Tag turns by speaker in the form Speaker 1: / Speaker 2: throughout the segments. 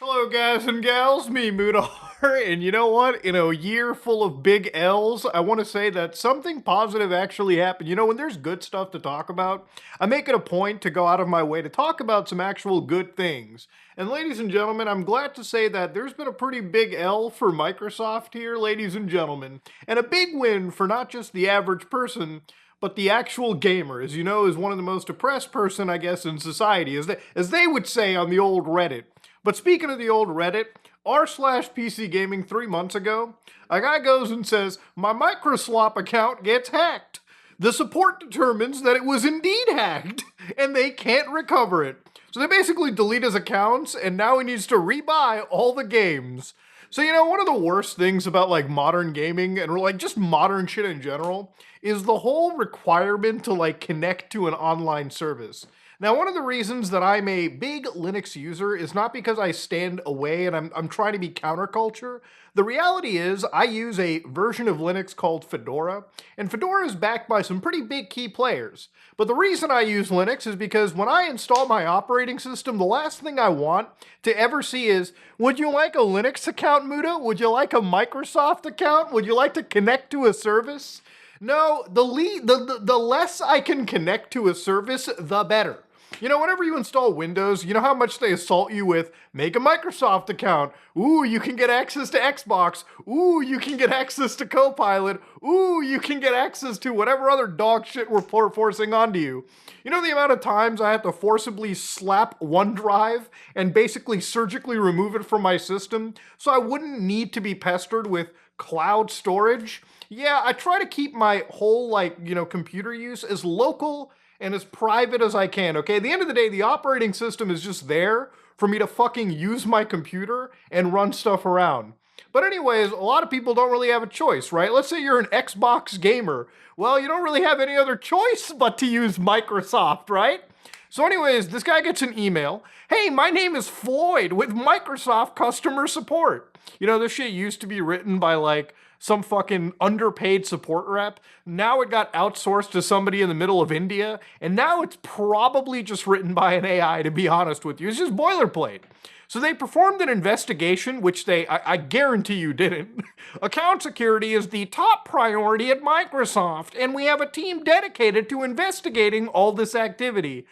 Speaker 1: Hello, guys and gals, me, Mudahar, and you know what? In a year full of big L's, I want to say that something positive actually happened. You know, when there's good stuff to talk about, I make it a point to go out of my way to talk about some actual good things. And ladies and gentlemen, I'm glad to say that there's been a pretty big L for Microsoft here, ladies and gentlemen, and a big win for not just the average person, but the actual gamer, as you know, is one of the most oppressed person, I guess, in society, as they would say on the old Reddit. But speaking of the old Reddit, r/PC Gaming 3 months ago, a guy goes and says, my Microslop account gets hacked. The support determines that it was indeed hacked, and they can't recover it. So they basically delete his accounts, and now he needs to rebuy all the games. So, you know, one of the worst things about like modern gaming and like just modern shit in general is the whole requirement to like connect to an online service. Now, one of the reasons that I'm a big Linux user is not because I stand away and I'm trying to be counterculture. The reality is I use a version of Linux called Fedora, and Fedora is backed by some pretty big key players. But the reason I use Linux is because when I install my operating system, the last thing I want to ever see is, would you like a Linux account, Muda? Would you like a Microsoft account? Would you like to connect to a service? No, the less I can connect to a service, the better. You know, whenever you install Windows, you know how much they assault you with, make a Microsoft account. Ooh, you can get access to Xbox. Ooh, you can get access to Copilot. Ooh, you can get access to whatever other dog shit we're forcing onto you. You know the amount of times I have to forcibly slap OneDrive and basically surgically remove it from my system so I wouldn't need to be pestered with cloud storage? Yeah, I try to keep my whole, like, computer use as local and as private as I can, okay? At the end of the day, the operating system is just there for me to fucking use my computer and run stuff around. But anyways, a lot of people don't really have a choice, right? Let's say you're an Xbox gamer. Well, you don't really have any other choice but to use Microsoft, right? So anyways, this guy gets an email. Hey, my name is Floyd with Microsoft customer support. You know, this shit used to be written by like some fucking underpaid support rep. Now it got outsourced to somebody in the middle of India, and now it's probably just written by an AI, to be honest with you. It's just boilerplate. So they performed an investigation, which I guarantee you didn't. Account security is the top priority at Microsoft, and we have a team dedicated to investigating all this activity.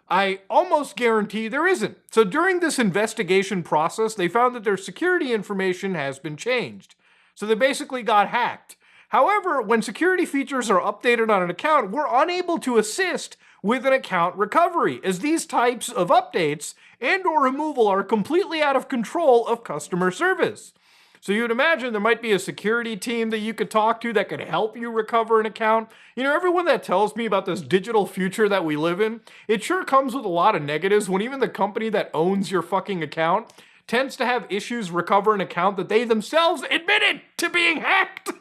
Speaker 1: I almost guarantee there isn't. So during this investigation process, they found that their security information has been changed. So they basically got hacked. However, when security features are updated on an account, we're unable to assist with an account recovery, as these types of updates and or removal are completely out of control of customer service. So you'd imagine there might be a security team that you could talk to that could help you recover an account. You know, everyone that tells me about this digital future that we live in, it sure comes with a lot of negatives when even the company that owns your fucking account tends to have issues recover an account that they themselves admitted to being hacked.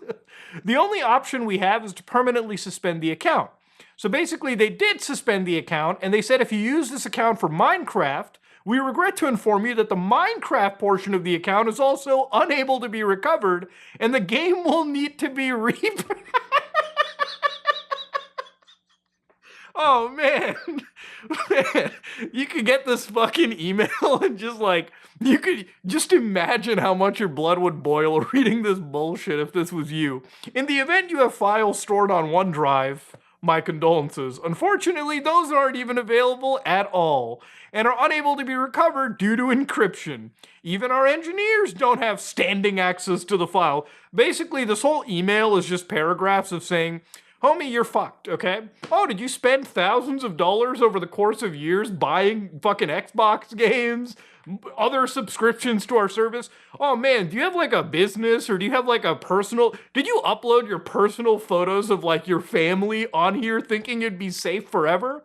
Speaker 1: The only option we have is to permanently suspend the account. So basically, they did suspend the account, and they said if you use this account for Minecraft, we regret to inform you that the Minecraft portion of the account is also unable to be recovered, and the game will need to be Oh man. Man, you could get this fucking email and just like, you could just imagine how much your blood would boil reading this bullshit if this was you. In the event you have files stored on OneDrive, my condolences. Unfortunately, those aren't even available at all and are unable to be recovered due to encryption. Even our engineers don't have standing access to the file. Basically, this whole email is just paragraphs of saying, homie, you're fucked, okay? Oh, did you spend thousands of dollars over the course of years buying fucking Xbox games, other subscriptions to our service? Oh man, do you have like a business or do you have like a personal, did you upload your personal photos of like your family on here thinking it'd be safe forever?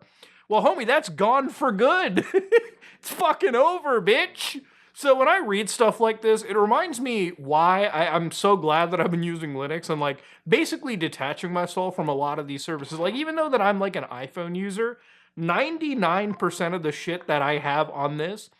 Speaker 1: Well, homie, that's gone for good. It's fucking over, bitch. So when I read stuff like this, it reminds me why I'm so glad that I've been using Linux and like basically detaching myself from a lot of these services. Like even though that I'm like an iPhone user, 99% of the shit that I have on this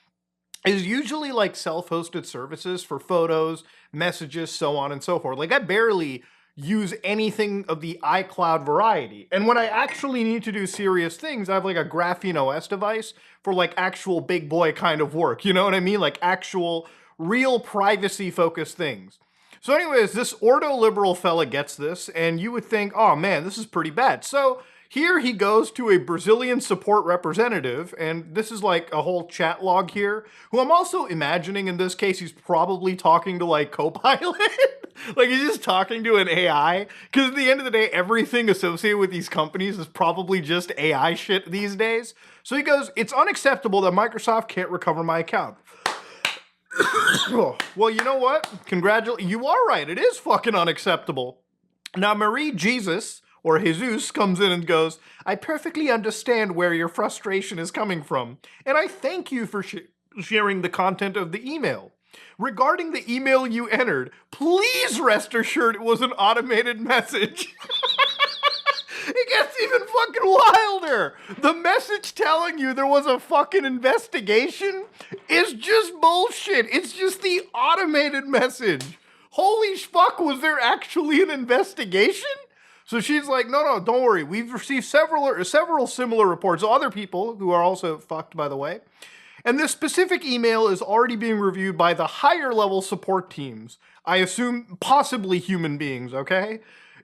Speaker 1: is usually like self-hosted services for photos, messages, so on and so forth. Like I barely use anything of the iCloud variety. And when I actually need to do serious things, I have like a Graphene OS device for like actual big boy kind of work. You know what I mean? Like actual real privacy focused things. So anyways, this ordo-liberal fella gets this, and you would think, oh man, this is pretty bad. So here he goes to a Brazilian support representative, and this is like a whole chat log here, who I'm also imagining in this case he's probably talking to like Copilot. Like he's just talking to an AI, because at the end of the day, everything associated with these companies is probably just AI shit these days. So he goes, it's unacceptable that Microsoft can't recover my account. Well, you know what? You are right. It is fucking unacceptable. Now, Marie Jesus, or Jesus, comes in and goes, I perfectly understand where your frustration is coming from, and I thank you for sharing the content of the email. Regarding the email you entered, please rest assured it was an automated message. It gets even fucking wilder. The message telling you there was a fucking investigation is just bullshit. It's just the automated message. Holy fuck, was there actually an investigation? So she's like, no, don't worry. We've received several similar reports of other people who are also fucked, by the way. And this specific email is already being reviewed by the higher level support teams. I assume possibly human beings, okay?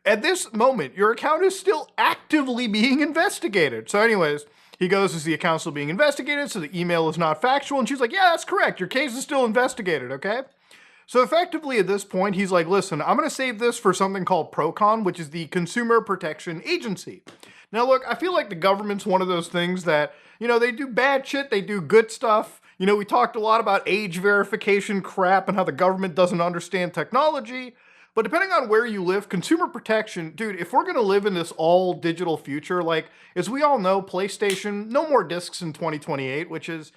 Speaker 1: At this moment, your account is still actively being investigated. So anyways, he goes, is the account still being investigated? So the email is not factual. And she's like, yeah, that's correct. Your case is still investigated, okay? So effectively at this point, he's like, listen, I'm going to save this for something called PROCON, which is the Consumer Protection Agency. Now look, I feel like the government's one of those things that, you know, they do bad shit, they do good stuff. You know, we talked a lot about age verification crap and how the government doesn't understand technology. But depending on where you live, consumer protection, dude, if we're gonna live in this all digital future, like, as we all know, PlayStation, no more discs in 2028, which has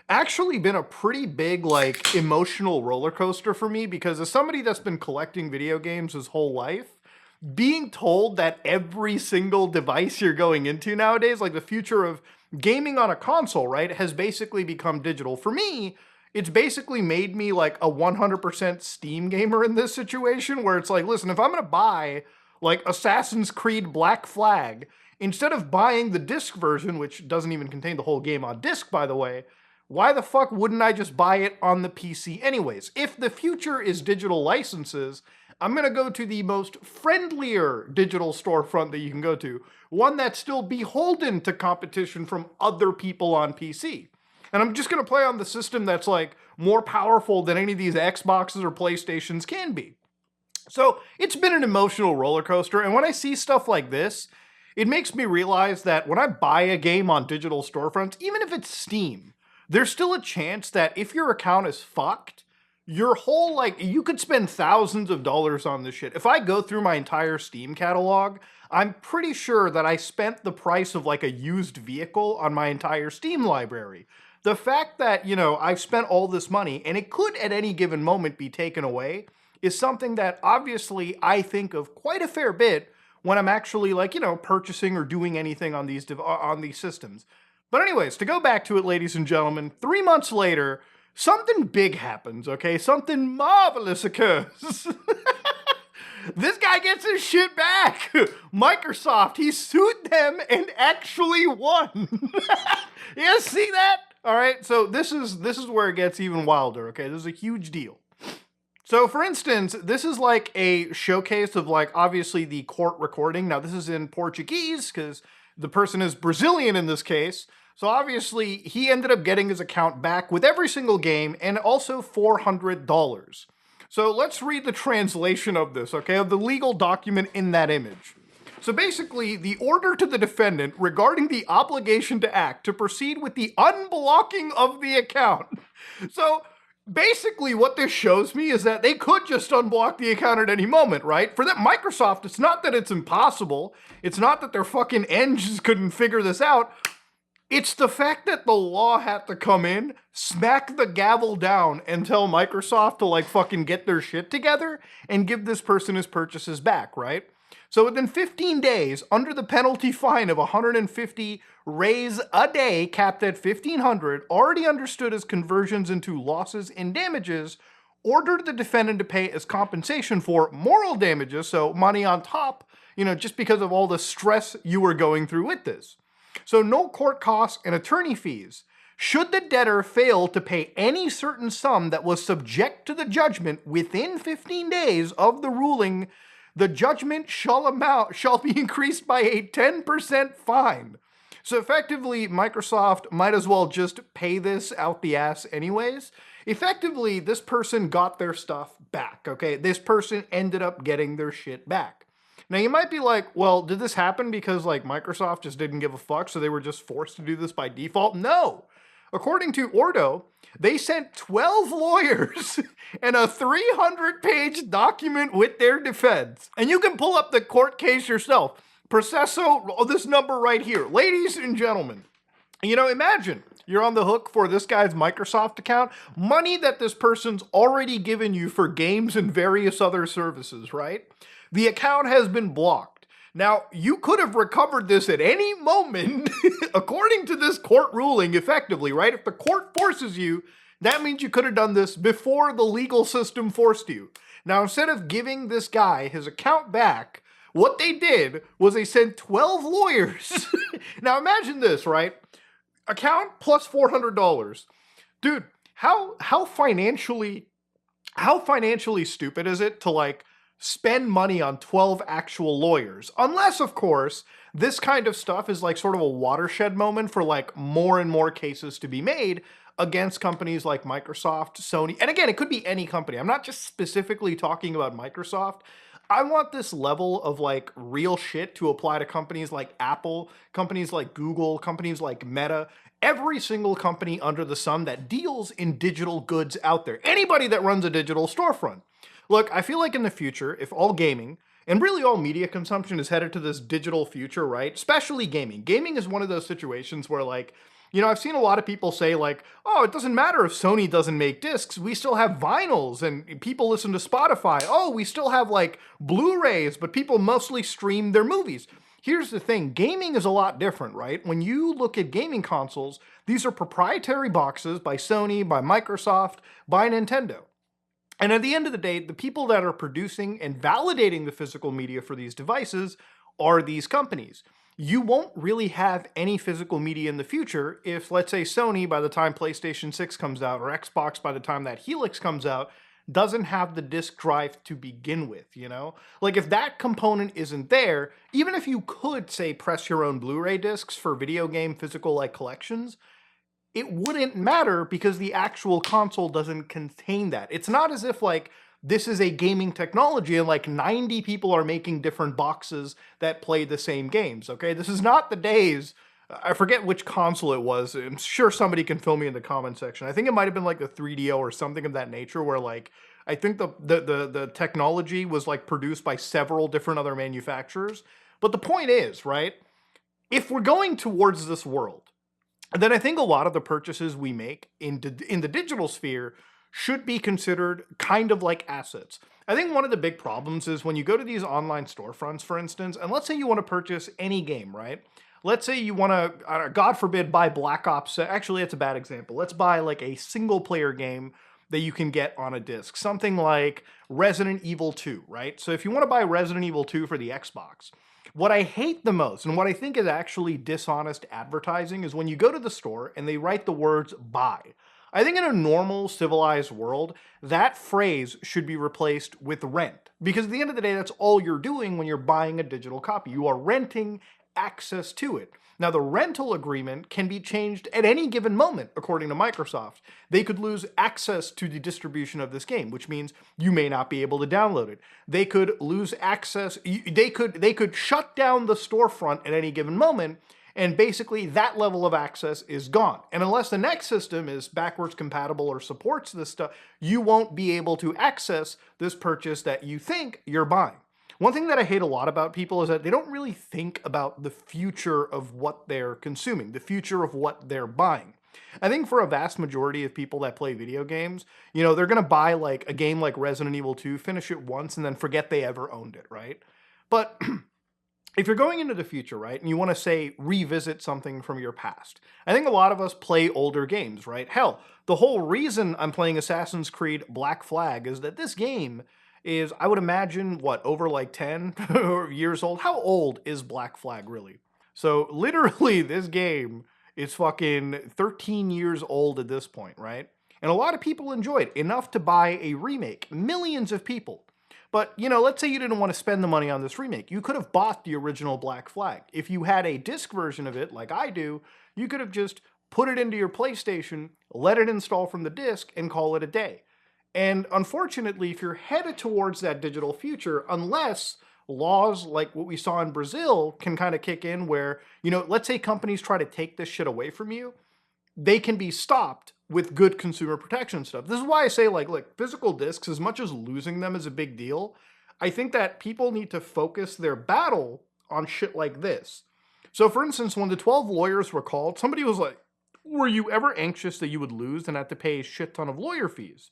Speaker 1: actually been a pretty big, like, emotional roller coaster for me, because as somebody that's been collecting video games his whole life, being told that every single device you're going into nowadays, like the future of gaming on a console, right, has basically become digital. For me, it's basically made me like a 100% Steam gamer in this situation, where it's like, listen, if I'm gonna buy like Assassin's Creed Black Flag, instead of buying the disc version, which doesn't even contain the whole game on disc, by the way, why the fuck wouldn't I just buy it on the PC anyways? If the future is digital licenses, I'm gonna go to the most friendlier digital storefront that you can go to, one that's still beholden to competition from other people on PC. And I'm just gonna play on the system that's like more powerful than any of these Xboxes or PlayStations can be. So it's been an emotional roller coaster, and when I see stuff like this, it makes me realize that when I buy a game on digital storefronts, even if it's Steam, there's still a chance that if your account is fucked, your whole, like, you could spend thousands of dollars on this shit. If I go through my entire Steam catalog, I'm pretty sure that I spent the price of like a used vehicle on my entire Steam library. The fact that, you know, I've spent all this money and it could at any given moment be taken away is something that obviously I think of quite a fair bit when I'm actually, like, you know, purchasing or doing anything on these systems. But anyways, to go back to it, ladies and gentlemen, 3 months later, something big happens, okay? Something marvelous occurs. This guy gets his shit back. Microsoft, he sued them and actually won. You guys see that? All right, so this is where it gets even wilder, okay? This is a huge deal. So for instance, this is like a showcase of like obviously the court recording. Now this is in Portuguese because the person is Brazilian in this case. So obviously he ended up getting his account back with every single game and also $400. So let's read the translation of this, okay, of the legal document in that image. So basically, the order to the defendant regarding the obligation to act to proceed with the unblocking of the account. So basically what this shows me is that they could just unblock the account at any moment, right? For that Microsoft, it's not that it's impossible. It's not that their fucking engines couldn't figure this out. It's the fact that the law had to come in, smack the gavel down, and tell Microsoft to like fucking get their shit together and give this person his purchases back, right? So within 15 days, under the penalty fine of 150 raise a day, capped at 1,500, already understood as conversions into losses and damages, ordered the defendant to pay as compensation for moral damages, so money on top, just because of all the stress you were going through with this. So no court costs and attorney fees. Should the debtor fail to pay any certain sum that was subject to the judgment within 15 days of the ruling, the judgment shall be increased by a 10% fine. So effectively, Microsoft might as well just pay this out the ass anyways. Effectively, this person got their stuff back, okay? This person ended up getting their shit back. Now you might be like, well, did this happen because like Microsoft just didn't give a fuck, so they were just forced to do this by default? No. According to Ordo, they sent 12 lawyers and a 300-page document with their defense. And you can pull up the court case yourself. Processo, this number right here. Ladies and gentlemen, imagine you're on the hook for this guy's Microsoft account, money that this person's already given you for games and various other services, right? The account has been blocked. Now, you could have recovered this at any moment, according to this court ruling, effectively, right? If the court forces you, that means you could have done this before the legal system forced you. Now, instead of giving this guy his account back, what they did was they sent 12 lawyers. Now, imagine this, right? Account plus $400. Dude, how financially stupid is it to like spend money on 12 actual lawyers? Unless, of course, this kind of stuff is like sort of a watershed moment for like more and more cases to be made against companies like Microsoft, Sony, and again, it could be any company. I'm not just specifically talking about Microsoft. I want this level of like real shit to apply to companies like Apple, companies like Google, companies like Meta, every single company under the sun that deals in digital goods out there. Anybody that runs a digital storefront. Look, I feel like in the future, if all gaming and really all media consumption is headed to this digital future, right? Especially gaming. Gaming is one of those situations where like, I've seen a lot of people say like, oh, it doesn't matter if Sony doesn't make discs. We still have vinyls and people listen to Spotify. Oh, we still have like Blu-rays, but people mostly stream their movies. Here's the thing, gaming is a lot different, right? When you look at gaming consoles, these are proprietary boxes by Sony, by Microsoft, by Nintendo. And at the end of the day, the people that are producing and validating the physical media for these devices are these companies. You won't really have any physical media in the future if, let's say, Sony, by the time PlayStation 6 comes out, or Xbox, by the time that Helix comes out, doesn't have the disk drive to begin with, Like, if that component isn't there, even if you could, say, press your own Blu-ray discs for video game physical, like, collections, it wouldn't matter because the actual console doesn't contain that. It's not as if, like, this is a gaming technology and like 90 people are making different boxes that play the same games, okay? This is not the days, I forget which console it was. I'm sure somebody can fill me in the comment section. I think it might have been like the 3DO or something of that nature where like, I think the technology was like produced by several different other manufacturers. But the point is, right? If we're going towards this world, then I think a lot of the purchases we make in the digital sphere should be considered kind of like assets. I think one of the big problems is when you go to these online storefronts, for instance, and let's say you want to purchase any game, right? Let's say you want to, God forbid, buy Black Ops. Actually, that's a bad example. Let's buy like a single player game that you can get on a disc. Something like Resident Evil 2, right? So if you want to buy Resident Evil 2 for the Xbox, what I hate the most and what I think is actually dishonest advertising is when you go to the store and they write the words buy. I think in a normal, civilized world, that phrase should be replaced with rent. Because at the end of the day, that's all you're doing when you're buying a digital copy. You are renting access to it. Now, the rental agreement can be changed at any given moment, according to Microsoft. They could lose access to the distribution of this game, which means you may not be able to download it. They could lose access, they could shut down the storefront at any given moment, and basically that level of access is gone. And unless the next system is backwards compatible or supports this stuff, you won't be able to access this purchase that you think you're buying. One thing that I hate a lot about people is that they don't really think about the future of what they're consuming, the future of what they're buying. I think for a vast majority of people that play video games, they're going to buy like a game like Resident Evil 2, finish it once, and then forget they ever owned it, right? But if you're going into the future, right, and you want to say revisit something from your past, I think a lot of us play older games, right? Hell, the whole reason I'm playing Assassin's Creed Black Flag is that this game is, I would imagine, what, over like 10 years old? How old is Black Flag really? So literally, this game is fucking 13 years old at this point, right? And a lot of people enjoy it enough to buy a remake. Millions of people. But, let's say you didn't want to spend the money on this remake. You could have bought the original Black Flag. If you had a disc version of it, like I do, you could have just put it into your PlayStation, let it install from the disc, and call it a day. And unfortunately, if you're headed towards that digital future, unless laws like what we saw in Brazil can kind of kick in where, let's say companies try to take this shit away from you, they can be stopped with good consumer protection stuff. This is why I say, like physical discs, as much as losing them is a big deal, I think that people need to focus their battle on shit like this. So, for instance, when the 12 lawyers were called, somebody was like, were you ever anxious that you would lose and have to pay a shit ton of lawyer fees?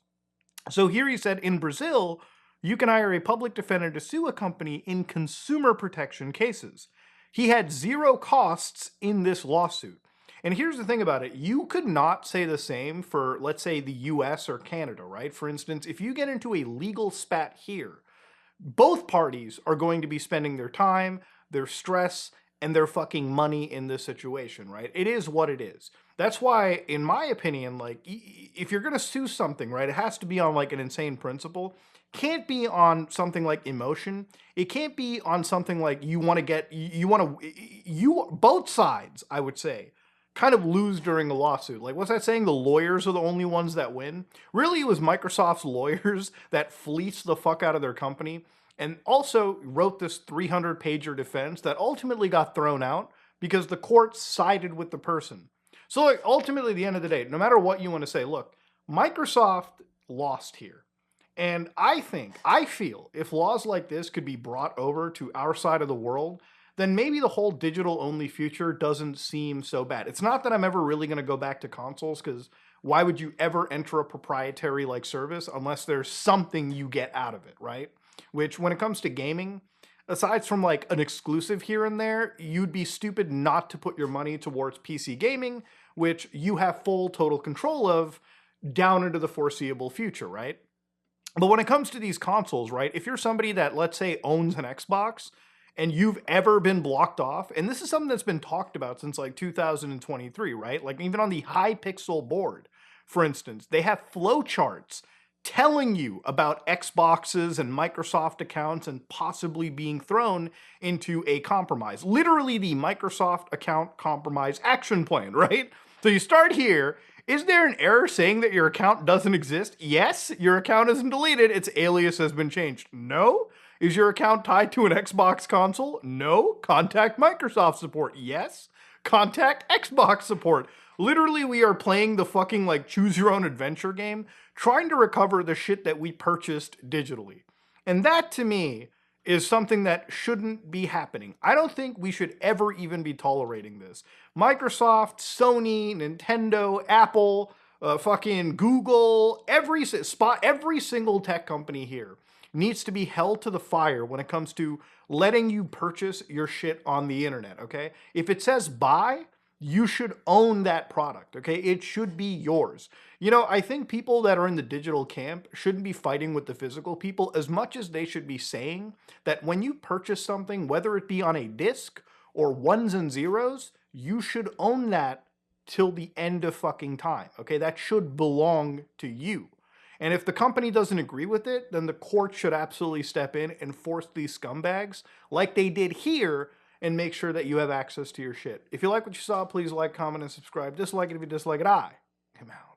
Speaker 1: So here he said, in Brazil, you can hire a public defender to sue a company in consumer protection cases. He had zero costs in this lawsuit. And here's the thing about it. You could not say the same for, let's say, the US or Canada, right? For instance, if you get into a legal spat here, both parties are going to be spending their time, their stress, and their fucking money in this situation, right? It is what it is. That's why, in my opinion, like, if you're gonna sue something, right, it has to be on like an insane principle. Can't be on something like emotion. It can't be on something like you want to get, both sides, I would say, kind of lose during a lawsuit. Like, what's that saying? The lawyers are the only ones that win. Really, it was Microsoft's lawyers that fleeced the fuck out of their company and also wrote this 300-pager defense that ultimately got thrown out because the court sided with the person. So, like, ultimately, at the end of the day, no matter what you want to say, look, Microsoft lost here. And I feel, if laws like this could be brought over to our side of the world, then maybe the whole digital-only future doesn't seem so bad. It's not that I'm ever really going to go back to consoles, because why would you ever enter a proprietary like service unless there's something you get out of it, right? Which, when it comes to gaming, aside from like an exclusive here and there, you'd be stupid not to put your money towards PC gaming, which you have full total control of down into the foreseeable future, right? But when it comes to these consoles, right, if you're somebody that, let's say, owns an Xbox, and you've ever been blocked off, and this is something that's been talked about since like 2023, right? Like even on the Hypixel board, for instance, they have flowcharts telling you about Xboxes and Microsoft accounts and possibly being thrown into a compromise. Literally the Microsoft account compromise action plan, right? So you start here. Is there an error saying that your account doesn't exist? Yes. Your account isn't deleted. Its alias has been changed. No. Is your account tied to an Xbox console? No. Contact Microsoft support. Yes. Contact Xbox support. Literally, we are playing the fucking like choose your own adventure game, trying to recover the shit that we purchased digitally. And that to me is something that shouldn't be happening. I don't think we should ever even be tolerating this. Microsoft, Sony, Nintendo, Apple, fucking Google, every single tech company here needs to be held to the fire when it comes to letting you purchase your shit on the internet, okay? If it says buy, you should own that product, okay? It should be yours. I think people that are in the digital camp shouldn't be fighting with the physical people as much as they should be saying that when you purchase something, whether it be on a disc or ones and zeros, you should own that till the end of fucking time, okay? That should belong to you. And if the company doesn't agree with it, then the court should absolutely step in and force these scumbags, like they did here, and make sure that you have access to your shit. If you like what you saw, please like, comment, and subscribe. Dislike it if you dislike it. I am out.